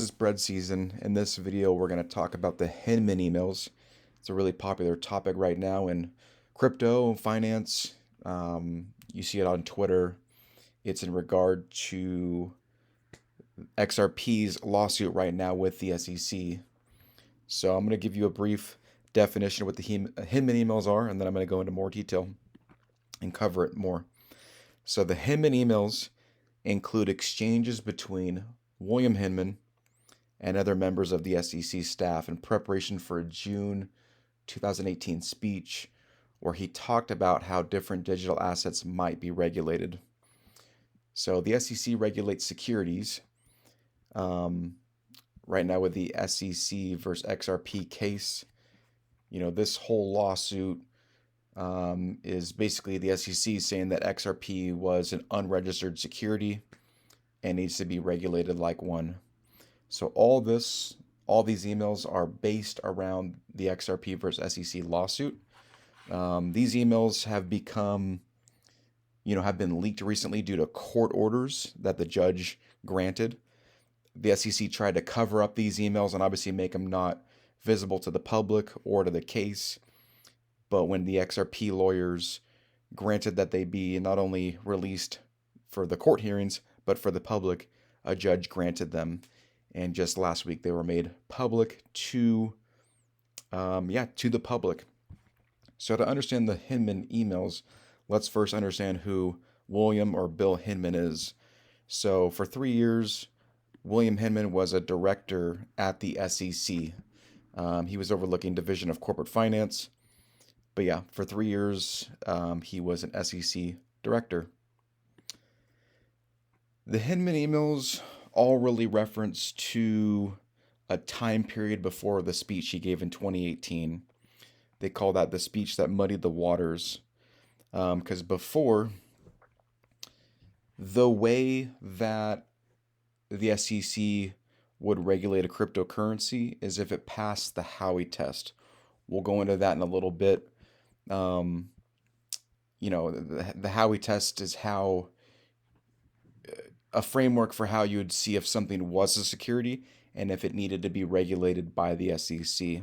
This is bread season. In this video, we're going to talk about the Hinman emails. It's a really popular topic right now in crypto, finance. You see it on Twitter. It's in regard to XRP's lawsuit right now with the SEC. So I'm going to give you a brief definition of what the Hinman emails are, and then I'm going to go into more detail and cover it more. So the Hinman emails include exchanges between William Hinman and other members of the SEC staff in preparation for a June 2018 speech where he talked about how different digital assets might be regulated. So the SEC regulates securities. Right now with the SEC versus XRP case, this whole lawsuit is basically the SEC saying that XRP was an unregistered security and needs to be regulated like one. So all these emails are based around the XRP versus SEC lawsuit. These emails have been leaked recently due to court orders that the judge granted. The SEC tried to cover up these emails and obviously make them not visible to the public or to the case. But when the XRP lawyers granted that they be not only released for the court hearings, but for the public, a judge granted them. And just last week, they were made public to the public. So to understand the Hinman emails, let's first understand who William or Bill Hinman is. So for 3 years, William Hinman was a director at the SEC. He was overlooking Division of Corporate Finance. But yeah, for 3 years, he was an SEC director. The Hinman emails all really reference to a time period before the speech he gave in 2018. They call that the speech that muddied the waters. Because before, the way that the SEC would regulate a cryptocurrency is if it passed the Howey test. We'll go into that in a little bit. The Howey test is a framework for how you would see if something was a security and if it needed to be regulated by the SEC.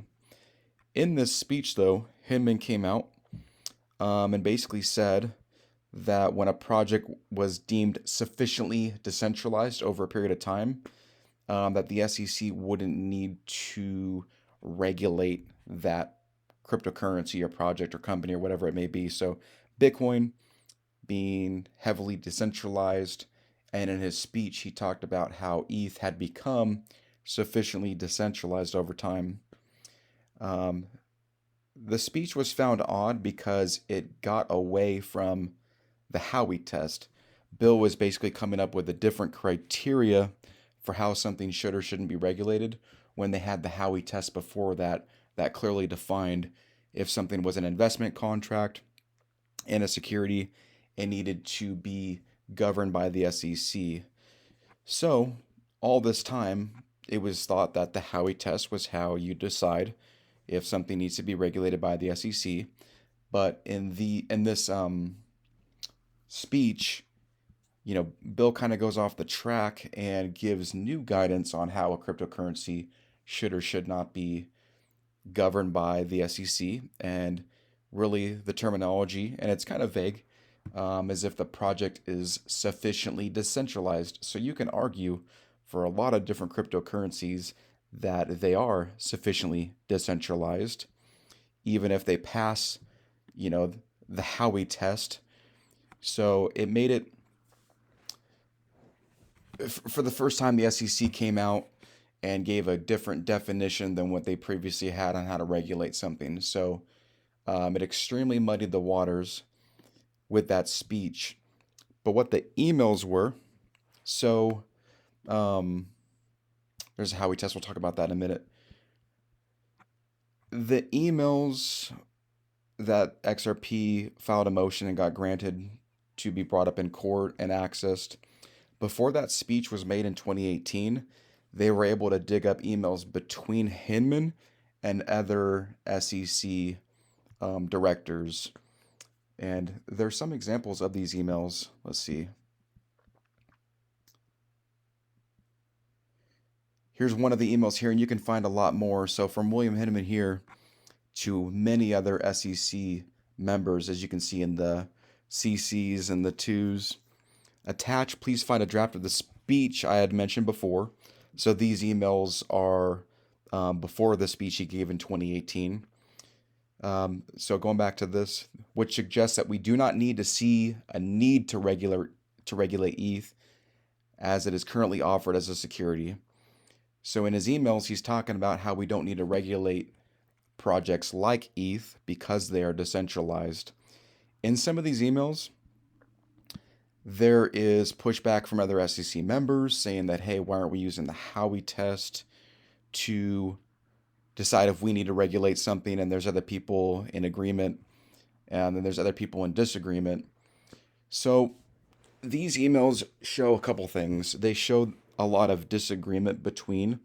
In this speech, though, Hinman came out and basically said that when a project was deemed sufficiently decentralized over a period of time, that the SEC wouldn't need to regulate that cryptocurrency or project or company or whatever it may be. So Bitcoin being heavily decentralized, and in his speech he talked about how ETH had become sufficiently decentralized over time. The speech was found odd because it got away from the Howey test. Bill was basically coming up with a different criteria for how something should or shouldn't be regulated when they had the Howey test before that clearly defined if something was an investment contract and a security, it needed to be governed by the SEC. So all this time, it was thought that the Howey test was how you decide if something needs to be regulated by the SEC. But in this speech, Bill kind of goes off the track and gives new guidance on how a cryptocurrency should or should not be governed by the SEC. And really, the terminology, and it's kind of vague, as if the project is sufficiently decentralized. So you can argue for a lot of different cryptocurrencies that they are sufficiently decentralized, even if they pass, the Howey test. So it made it, for the first time, the SEC came out and gave a different definition than what they previously had on how to regulate something. So it extremely muddied the waters with that speech. But what the emails were, so there's a Howey test. We'll talk about that in a minute. The emails that XRP filed a motion and got granted to be brought up in court and accessed, before that speech was made in 2018, they were able to dig up emails between Hinman and other SEC directors. And there's some examples of these emails. Let's see. Here's one of the emails here, and you can find a lot more. So from William Hinman here to many other SEC members, as you can see in the CCs and the twos. Attached, please find a draft of the speech I had mentioned before. So these emails are before the speech he gave in 2018. So going back to this, which suggests that we do not need to see a need to regulate ETH as it is currently offered as a security. So in his emails, he's talking about how we don't need to regulate projects like ETH because they are decentralized. In some of these emails, there is pushback from other SEC members saying that, hey, why aren't we using the Howey test to decide if we need to regulate something? And there's other people in agreement, and then there's other people in disagreement. So these emails show a couple things. They show a lot of disagreement between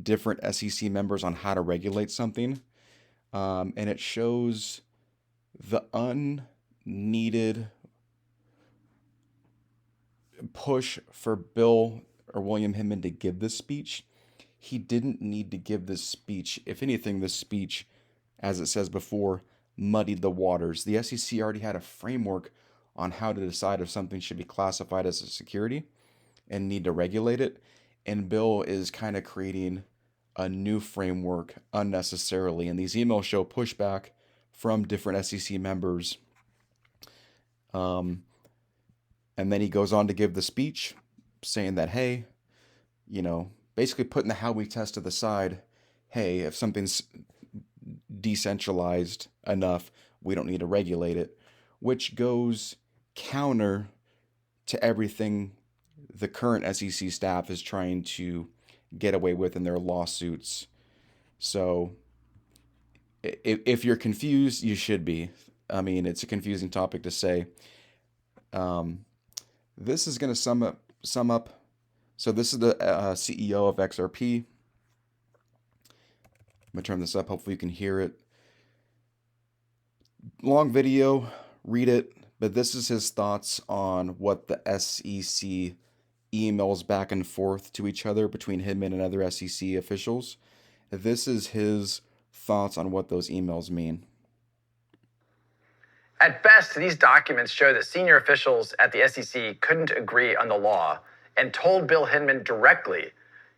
different SEC members on how to regulate something. And it shows the unneeded push for Bill or William Hinman to give this speech. He didn't need to give this speech. If anything, this speech, as it says before, muddied the waters. The SEC already had a framework on how to decide if something should be classified as a security and need to regulate it. And Bill is kind of creating a new framework unnecessarily. And these emails show pushback from different SEC members. And then he goes on to give the speech saying that, hey, basically putting the Howey test to the side. Hey, if something's decentralized enough, we don't need to regulate it, which goes counter to everything the current SEC staff is trying to get away with in their lawsuits. So if you're confused, you should be. I mean, it's a confusing topic to say. This is going to sum up. So this is the CEO of XRP. I'm going to turn this up. Hopefully you can hear it. Long video. Read it. But this is his thoughts on what the SEC emails back and forth to each other between Hinman and other SEC officials. This is his thoughts on what those emails mean. At best, these documents show that senior officials at the SEC couldn't agree on the law and told Bill Hinman directly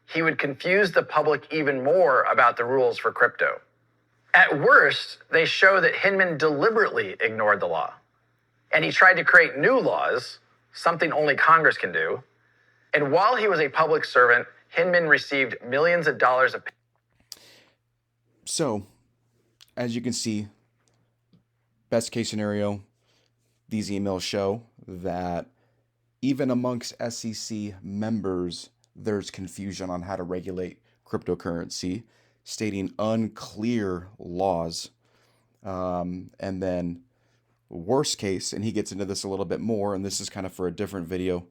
he would confuse the public even more about the rules for crypto. At worst, they show that Hinman deliberately ignored the law, and he tried to create new laws, something only Congress can do. And while he was a public servant, Hinman received millions of dollars of. So, as you can see, best case scenario, these emails show that even amongst SEC members, there's confusion on how to regulate cryptocurrency, stating unclear laws. And then worst case, and he gets into this a little bit more, and this is kind of for a different video.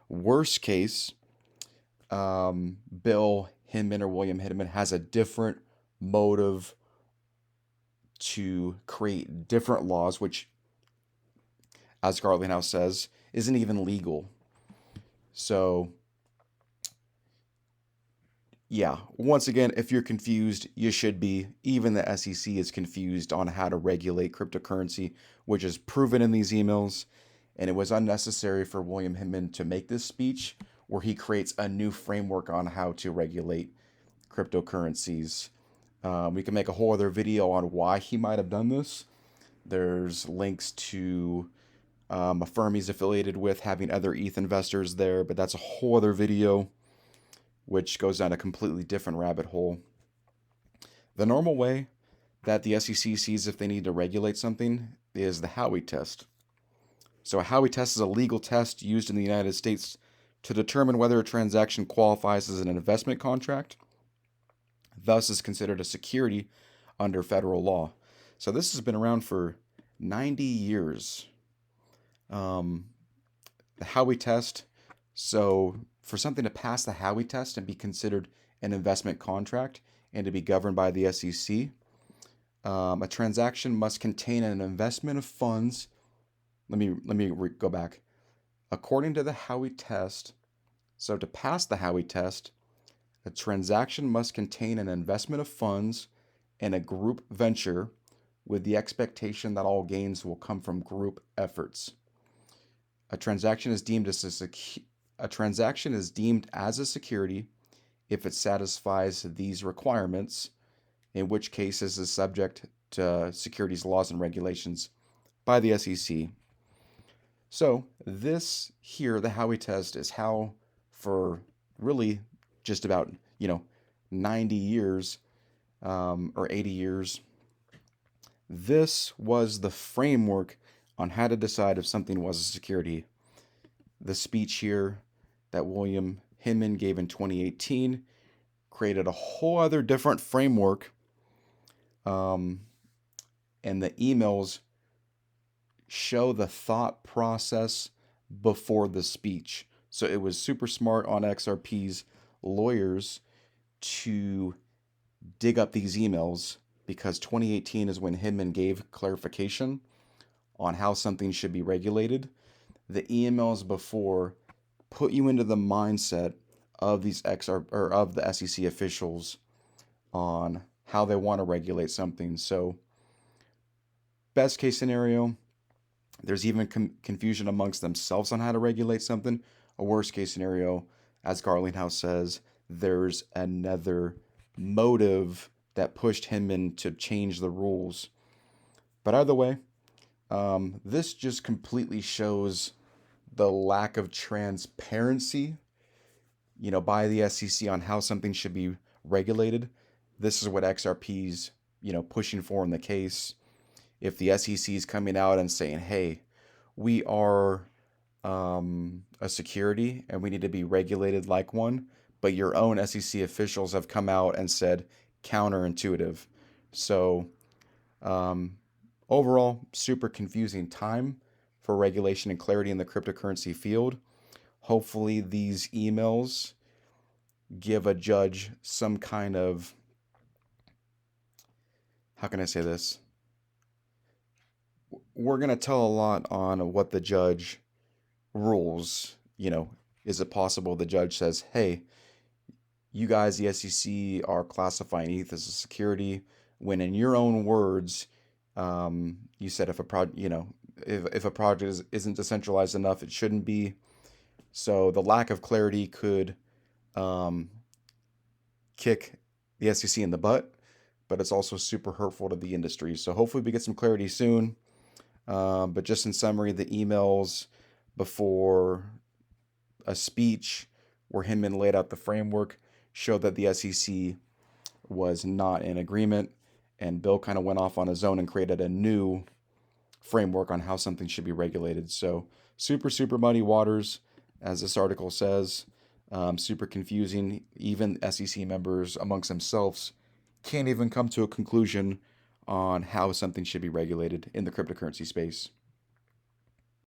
Worst case, Bill Hinman or William Hinman has a different motive to create different laws, which, as Scarlet House says, isn't even legal. So, yeah, once again, if you're confused, you should be. Even the SEC is confused on how to regulate cryptocurrency, which is proven in these emails. And it was unnecessary for William Hinman to make this speech where he creates a new framework on how to regulate cryptocurrencies. We can make a whole other video on why he might have done this. There's links to a firm he's affiliated with having other ETH investors there, but that's a whole other video which goes down a completely different rabbit hole. The normal way that the SEC sees if they need to regulate something is the Howey test. So a Howey test is a legal test used in the United States to determine whether a transaction qualifies as an investment contract, thus is considered a security under federal law. So this has been around for 90 years. The Howey test, so for something to pass the Howey test and be considered an investment contract and to be governed by the SEC, a transaction must contain an investment of funds. Let me go back. According to the Howey test, so to pass the Howey test, A transaction must contain an investment of funds in a group venture with the expectation that all gains will come from group efforts. A transaction is deemed as a transaction is deemed as a security if it satisfies these requirements, in which case it is subject to securities laws and regulations by the SEC. So this here, the Howey test, is how for really just about 90 years or 80 years, this was the framework on how to decide if something was a security. The speech here that William Hinman gave in 2018 created a whole other different framework, um, and the emails show the thought process before the speech. So it was super smart on XRP's lawyers to dig up these emails because 2018 is when Hinman gave clarification on how something should be regulated. The emails before put you into the mindset of these XR or of the SEC officials on how they want to regulate something. So, best case scenario, there's even confusion amongst themselves on how to regulate something. A worst case scenario, as Garlinghouse says, there's another motive that pushed Hinman to change the rules. But either way, this just completely shows the lack of transparency, by the SEC on how something should be regulated. This is what XRP's, pushing for in the case. If the SEC is coming out and saying, "Hey, we are a security and we need to be regulated like one," but your own SEC officials have come out and said counterintuitive. So, um, overall, super confusing time for regulation and clarity in the cryptocurrency field. Hopefully, these emails give a judge some kind of, how can I say this? We're going to tell a lot on what the judge rules. Is it possible the judge says, "Hey, you guys, the SEC, are classifying ETH as a security," when in your own words, you said if a project, if a project isn't decentralized enough, it shouldn't be. So the lack of clarity could um, kick the SEC in the butt, but it's also super hurtful to the industry. So hopefully we get some clarity soon. But just in summary, the emails before a speech where Hinman laid out the framework showed that the SEC was not in agreement, and Bill kind of went off on his own and created a new framework on how something should be regulated. So super, super muddy waters, as this article says. Super confusing. Even SEC members amongst themselves can't even come to a conclusion on how something should be regulated in the cryptocurrency space.